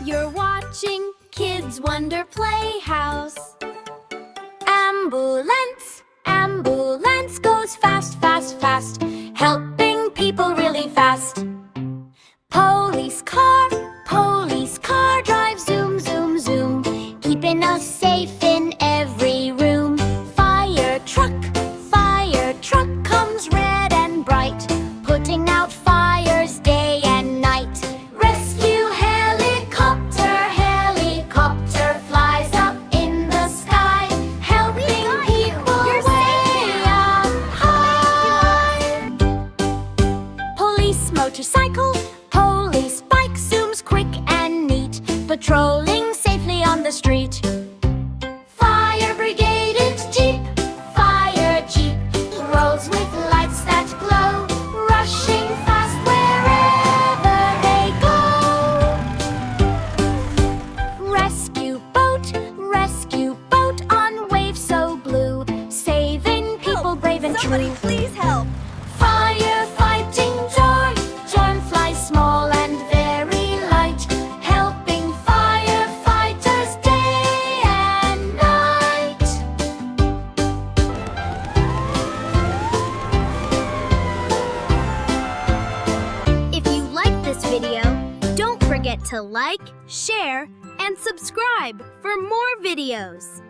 You're watching Kids Wonder Playhouse. Ambulance, ambulance goes fast, fast, fast, helping people really fast. Police car drives zoom, zoom, zoom, keeping us safe in every room. Fire truck comes red and bright, putting out fires day and night. Rescue helicopter flies up in the sky, helping people way up high. Police police bike zooms quick and neat, patrolling safely on the street. Fire brigade, it's Jeep, fire Jeep, rolls with lights that glow, rushing fast wherever they go. Rescue boat on waves so blue, saving people brave and true. Somebody please help! Firefighting John flies small and very light, helping firefighters day and night. If you like this video, don't forget to like, share, and subscribe for more videos.